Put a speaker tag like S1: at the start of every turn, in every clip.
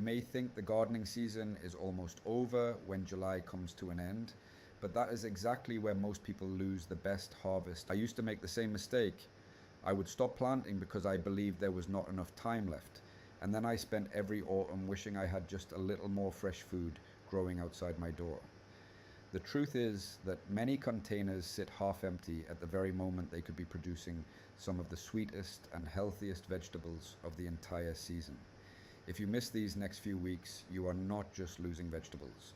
S1: may think the gardening season is almost over when July comes to an end, but that is exactly where most people lose the best harvest. I used to make the same mistake. I would stop planting because I believed there was not enough time left, and then I spent every autumn wishing I had just a little more fresh food growing outside my door. The truth is that many containers sit half empty at the very moment they could be producing some of the sweetest and healthiest vegetables of the entire season. If you miss these next few weeks, you are not just losing vegetables.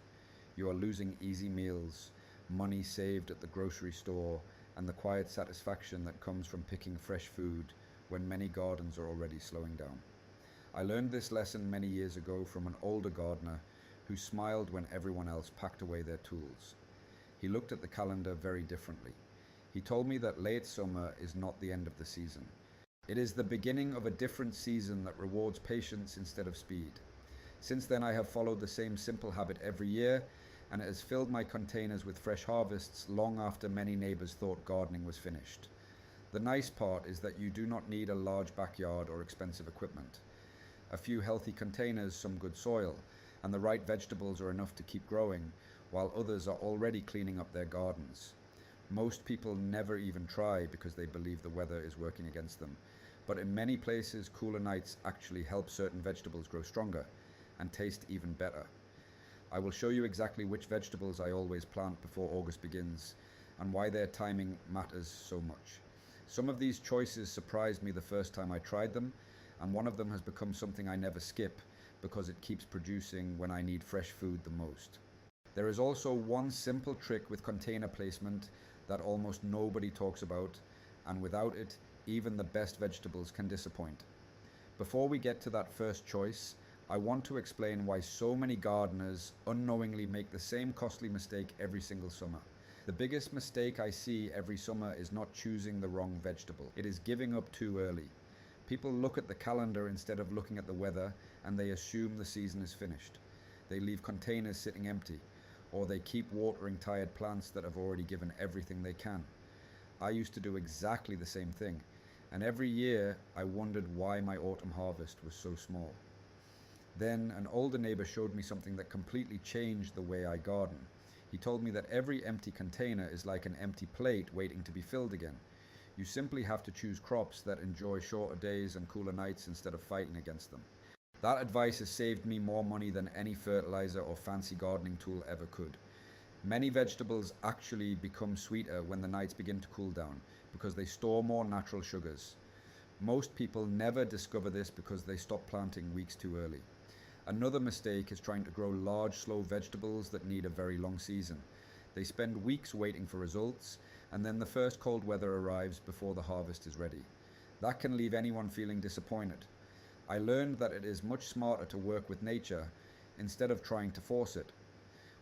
S1: You are losing easy meals, money saved at the grocery store, and the quiet satisfaction that comes from picking fresh food when many gardens are already slowing down. I learned this lesson many years ago from an older gardener who smiled when everyone else packed away their tools. He looked at the calendar very differently. He told me that late summer is not the end of the season. It is the beginning of a different season that rewards patience instead of speed. Since then, I have followed the same simple habit every year, and it has filled my containers with fresh harvests long after many neighbors thought gardening was finished. The nice part is that you do not need a large backyard or expensive equipment. A few healthy containers, some good soil, and the right vegetables are enough to keep growing, while others are already cleaning up their gardens. Most people never even try because they believe the weather is working against them. But in many places, cooler nights actually help certain vegetables grow stronger and taste even better. I will show you exactly which vegetables I always plant before August begins and why their timing matters so much. Some of these choices surprised me the first time I tried them, and one of them has become something I never skip because it keeps producing when I need fresh food the most. There is also one simple trick with container placement that almost nobody talks about, and without it, even the best vegetables can disappoint. Before we get to that first choice, I want to explain why so many gardeners unknowingly make the same costly mistake every single summer. The biggest mistake I see every summer is not choosing the wrong vegetable. It is giving up too early. People look at the calendar instead of looking at the weather, and they assume the season is finished. They leave containers sitting empty, or they keep watering tired plants that have already given everything they can. I used to do exactly the same thing, and every year I wondered why my autumn harvest was so small. Then an older neighbor showed me something that completely changed the way I garden. He told me that every empty container is like an empty plate waiting to be filled again. You simply have to choose crops that enjoy shorter days and cooler nights instead of fighting against them. That advice has saved me more money than any fertilizer or fancy gardening tool ever could. Many vegetables actually become sweeter when the nights begin to cool down because they store more natural sugars. Most people never discover this because they stop planting weeks too early. Another mistake is trying to grow large, slow vegetables that need a very long season. They spend weeks waiting for results, and then the first cold weather arrives before the harvest is ready. That can leave anyone feeling disappointed. I learned that it is much smarter to work with nature instead of trying to force it.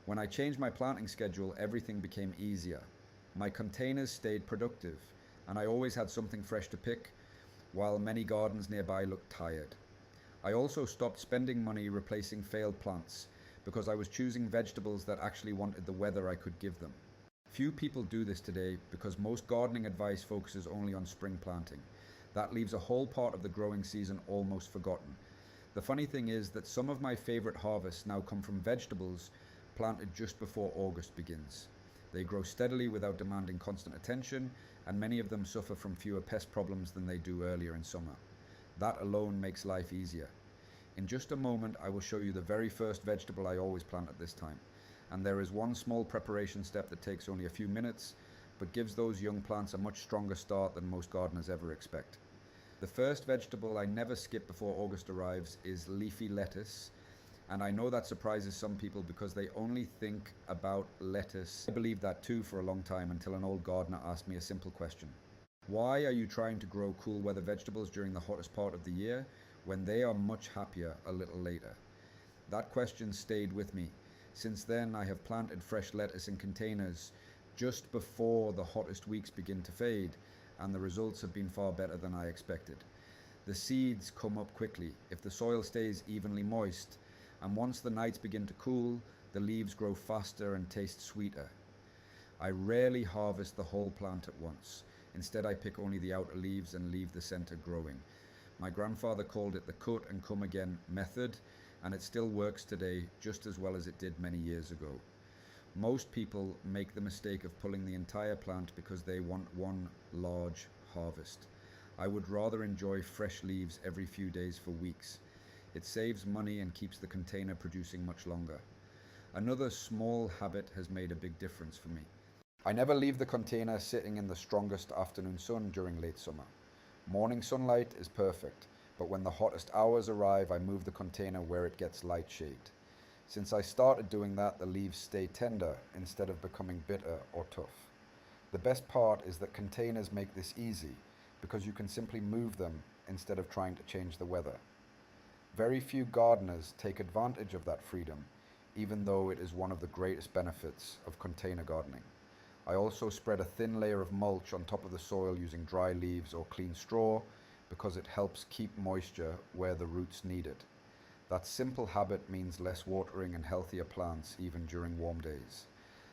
S1: When I changed my planting schedule, everything became easier. My containers stayed productive, and I always had something fresh to pick, while many gardens nearby looked tired. I also stopped spending money replacing failed plants because I was choosing vegetables that actually wanted the weather I could give them. Few people do this today because most gardening advice focuses only on spring planting. That leaves a whole part of the growing season almost forgotten. The funny thing is that some of my favorite harvests now come from vegetables planted just before August begins. They grow steadily without demanding constant attention, and many of them suffer from fewer pest problems than they do earlier in summer. That alone makes life easier. In just a moment, I will show you the very first vegetable I always plant at this time. And there is one small preparation step that takes only a few minutes, but gives those young plants a much stronger start than most gardeners ever expect. The first vegetable I never skip before August arrives is leafy lettuce. And I know that surprises some people because they only think about lettuce. I believed that too for a long time until an old gardener asked me a simple question. Why are you trying to grow cool weather vegetables during the hottest part of the year when they are much happier a little later? That question stayed with me. Since then, I have planted fresh lettuce in containers just before the hottest weeks begin to fade, and the results have been far better than I expected. The seeds come up quickly if the soil stays evenly moist, and once the nights begin to cool, the leaves grow faster and taste sweeter. I rarely harvest the whole plant at once. Instead, I pick only the outer leaves and leave the center growing. My grandfather called it the cut and come again method, and it still works today just as well as it did many years ago. Most people make the mistake of pulling the entire plant because they want one large harvest. I would rather enjoy fresh leaves every few days for weeks. It saves money and keeps the container producing much longer. Another small habit has made a big difference for me. I never leave the container sitting in the strongest afternoon sun during late summer. Morning sunlight is perfect, but when the hottest hours arrive, I move the container where it gets light shade. Since I started doing that, the leaves stay tender instead of becoming bitter or tough. The best part is that containers make this easy because you can simply move them instead of trying to change the weather. Very few gardeners take advantage of that freedom, even though it is one of the greatest benefits of container gardening. I also spread a thin layer of mulch on top of the soil using dry leaves or clean straw because it helps keep moisture where the roots need it. That simple habit means less watering and healthier plants even during warm days.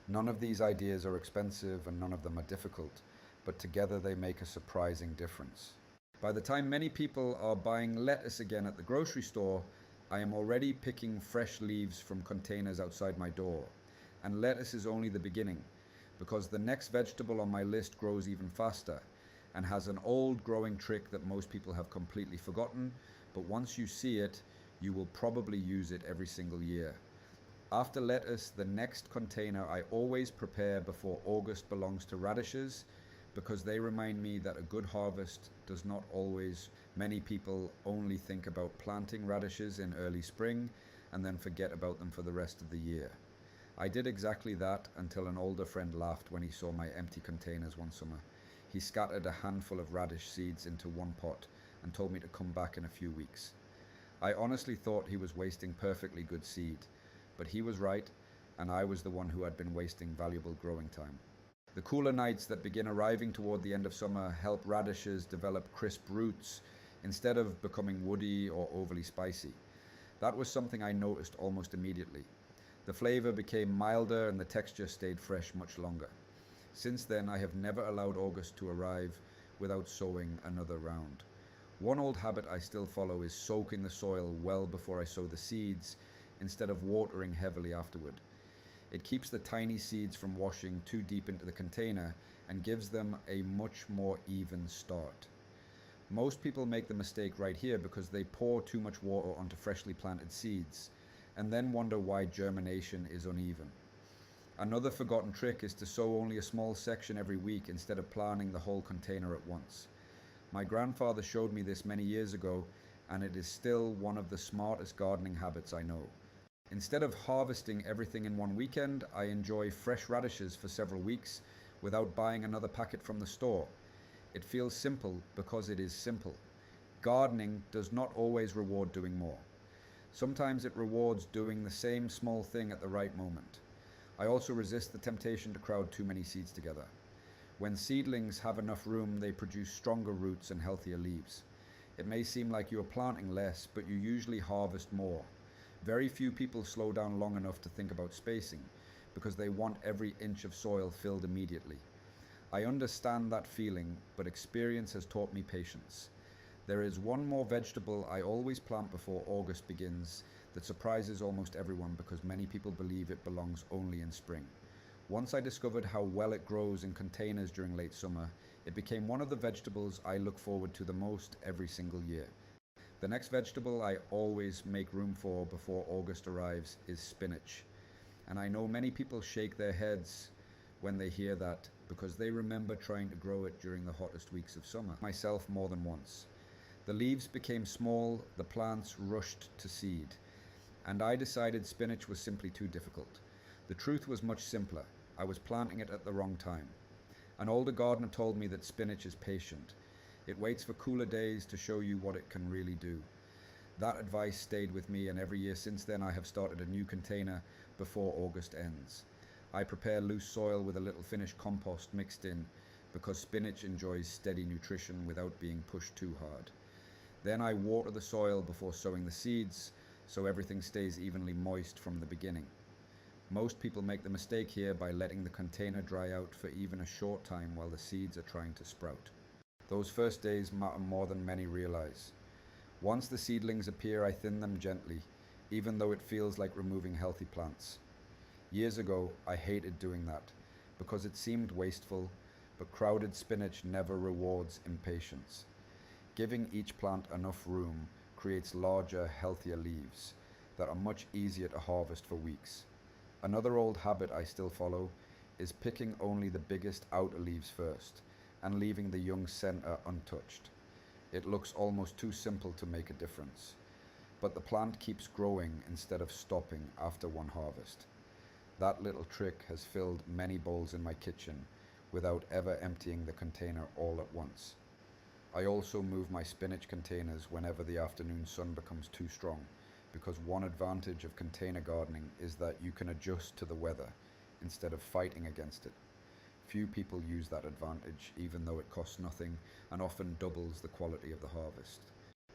S1: None of these ideas are expensive and none of them are difficult, but together they make a surprising difference. By the time many people are buying lettuce again at the grocery store, I am already picking fresh leaves from containers outside my door. And lettuce is only the beginning, because the next vegetable on my list grows even faster and has an old growing trick that most people have completely forgotten, but once you see it, you will probably use it every single year. After lettuce, the next container I always prepare before August belongs to radishes because they remind me that a good harvest does not always. Many people only think about planting radishes in early spring and then forget about them for the rest of the year. I did exactly that until an older friend laughed when he saw my empty containers one summer. He scattered a handful of radish seeds into one pot and told me to come back in a few weeks. I honestly thought he was wasting perfectly good seed, but he was right, and I was the one who had been wasting valuable growing time. The cooler nights that begin arriving toward the end of summer help radishes develop crisp roots instead of becoming woody or overly spicy. That was something I noticed almost immediately. The flavor became milder and the texture stayed fresh much longer. Since then, I have never allowed August to arrive without sowing another round. One old habit I still follow is soaking the soil well before I sow the seeds instead of watering heavily afterward. It keeps the tiny seeds from washing too deep into the container and gives them a much more even start. Most people make the mistake right here because they pour too much water onto freshly planted seeds and then wonder why germination is uneven. Another forgotten trick is to sow only a small section every week instead of planting the whole container at once. My grandfather showed me this many years ago, and it is still one of the smartest gardening habits I know. Instead of harvesting everything in one weekend, I enjoy fresh radishes for several weeks without buying another packet from the store. It feels simple because it is simple. Gardening does not always reward doing more. Sometimes it rewards doing the same small thing at the right moment. I also resist the temptation to crowd too many seeds together. When seedlings have enough room, they produce stronger roots and healthier leaves. It may seem like you are planting less, but you usually harvest more. Very few people slow down long enough to think about spacing because they want every inch of soil filled immediately. I understand that feeling, but experience has taught me patience. There is one more vegetable I always plant before August begins that surprises almost everyone because many people believe it belongs only in spring. Once I discovered how well it grows in containers during late summer, it became one of the vegetables I look forward to the most every single year. The next vegetable I always make room for before August arrives is spinach. And I know many people shake their heads when they hear that because they remember trying to grow it during the hottest weeks of summer, myself more than once. The leaves became small, the plants rushed to seed, and I decided spinach was simply too difficult. The truth was much simpler. I was planting it at the wrong time. An older gardener told me that spinach is patient. It waits for cooler days to show you what it can really do. That advice stayed with me, and every year since then I have started a new container before August ends. I prepare loose soil with a little finished compost mixed in because spinach enjoys steady nutrition without being pushed too hard. Then I water the soil before sowing the seeds so everything stays evenly moist from the beginning. Most people make the mistake here by letting the container dry out for even a short time while the seeds are trying to sprout. Those first days matter more than many realize. Once the seedlings appear, I thin them gently. even though it feels like removing healthy plants. Years ago, I hated doing that because it seemed wasteful, but crowded spinach never rewards impatience. Giving each plant enough room creates larger, healthier leaves that are much easier to harvest for weeks. Another old habit I still follow is picking only the biggest outer leaves first and leaving the young center untouched. It looks almost too simple to make a difference, but the plant keeps growing instead of stopping after one harvest. That little trick has filled many bowls in my kitchen without ever emptying the container all at once. I also move my spinach containers whenever the afternoon sun becomes too strong, because one advantage of container gardening is that you can adjust to the weather instead of fighting against it. Few people use that advantage, even though it costs nothing and often doubles the quality of the harvest.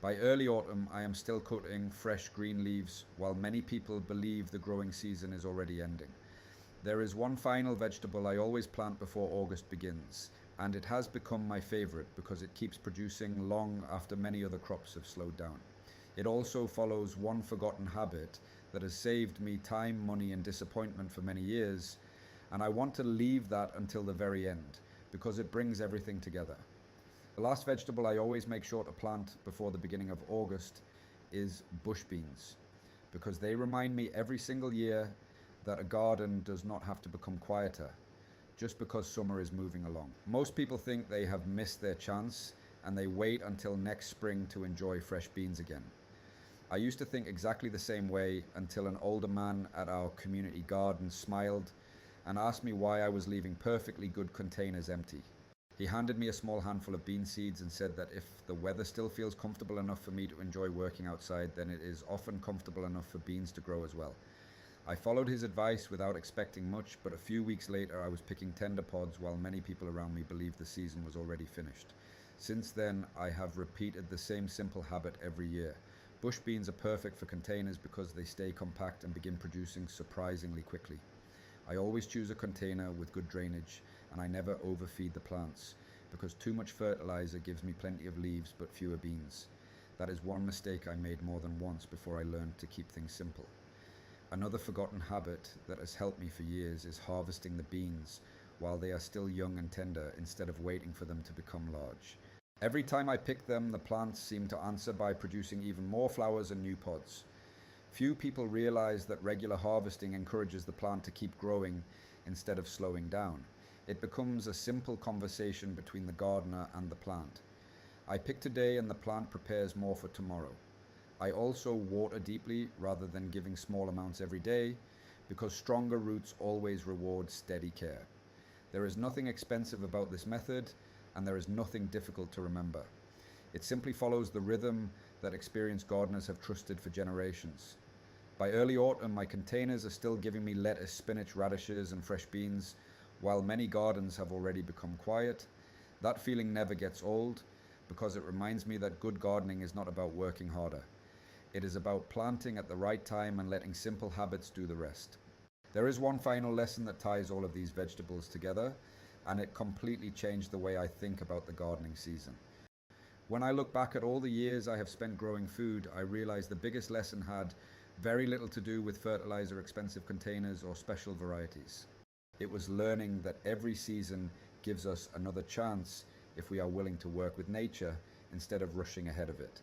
S1: By early autumn, I am still cutting fresh green leaves, while many people believe the growing season is already ending. There is one final vegetable I always plant before August begins, and it has become my favorite because it keeps producing long after many other crops have slowed down. It also follows one forgotten habit that has saved me time, money, and disappointment for many years, and I want to leave that until the very end because it brings everything together. The last vegetable I always make sure to plant before the beginning of August is bush beans, because they remind me every single year that a garden does not have to become quieter just because summer is moving along. Most people think they have missed their chance and they wait until next spring to enjoy fresh beans again. I used to think exactly the same way until an older man at our community garden smiled and asked me why I was leaving perfectly good containers empty. He handed me a small handful of bean seeds and said that if the weather still feels comfortable enough for me to enjoy working outside, then it is often comfortable enough for beans to grow as well. I followed his advice without expecting much, but a few weeks later I was picking tender pods while many people around me believed the season was already finished. Since then, I have repeated the same simple habit every year. Bush beans are perfect for containers because they stay compact and begin producing surprisingly quickly. I always choose a container with good drainage, and I never overfeed the plants because too much fertilizer gives me plenty of leaves but fewer beans. That is one mistake I made more than once before I learned to keep things simple. Another forgotten habit that has helped me for years is harvesting the beans while they are still young and tender instead of waiting for them to become large. Every time I pick them, the plants seem to answer by producing even more flowers and new pods. Few people realize that regular harvesting encourages the plant to keep growing instead of slowing down. It becomes a simple conversation between the gardener and the plant. I pick today and the plant prepares more for tomorrow. I also water deeply rather than giving small amounts every day because stronger roots always reward steady care. There is nothing expensive about this method, and there is nothing difficult to remember. It simply follows the rhythm that experienced gardeners have trusted for generations. By early autumn, my containers are still giving me lettuce, spinach, radishes, and fresh beans, while many gardens have already become quiet. That feeling never gets old because it reminds me that good gardening is not about working harder. It is about planting at the right time and letting simple habits do the rest. There is one final lesson that ties all of these vegetables together, and it completely changed the way I think about the gardening season. When I look back at all the years I have spent growing food, I realize the biggest lesson had very little to do with fertilizer, expensive containers, or special varieties. It was learning that every season gives us another chance if we are willing to work with nature instead of rushing ahead of it.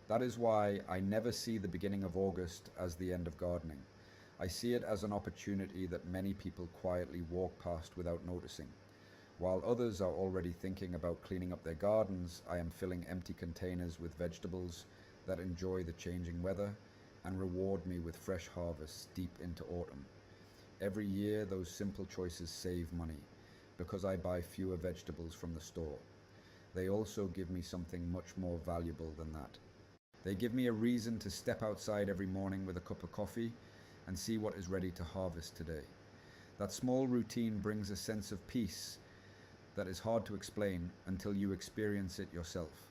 S1: That is why I never see the beginning of August as the end of gardening. I see it as an opportunity that many people quietly walk past without noticing. While others are already thinking about cleaning up their gardens, I am filling empty containers with vegetables that enjoy the changing weather and reward me with fresh harvests deep into autumn. Every year, those simple choices save money because I buy fewer vegetables from the store. They also give me something much more valuable than that. They give me a reason to step outside every morning with a cup of coffee and see what is ready to harvest today. That small routine brings a sense of peace that is hard to explain until you experience it yourself.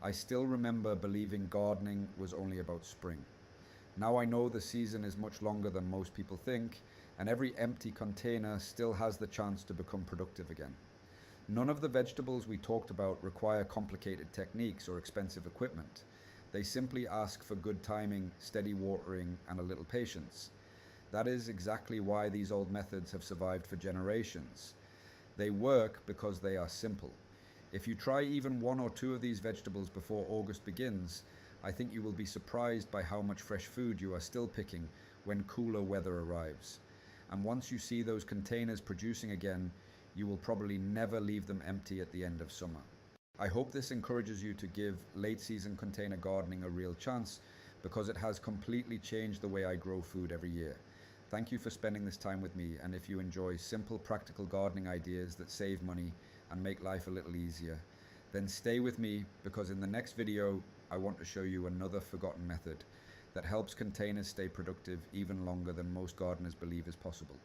S1: I still remember believing gardening was only about spring. Now I know the season is much longer than most people think, and every empty container still has the chance to become productive again. None of the vegetables we talked about require complicated techniques or expensive equipment. They simply ask for good timing, steady watering, and a little patience. That is exactly why these old methods have survived for generations. They work because they are simple. If you try even one or two of these vegetables before August begins, I think you will be surprised by how much fresh food you are still picking when cooler weather arrives. And once you see those containers producing again, you will probably never leave them empty at the end of summer. I hope this encourages you to give late season container gardening a real chance, because it has completely changed the way I grow food every year. Thank you for spending this time with me, and if you enjoy simple, practical gardening ideas that save money and make life a little easier, then stay with me, because in the next video I want to show you another forgotten method that helps containers stay productive even longer than most gardeners believe is possible.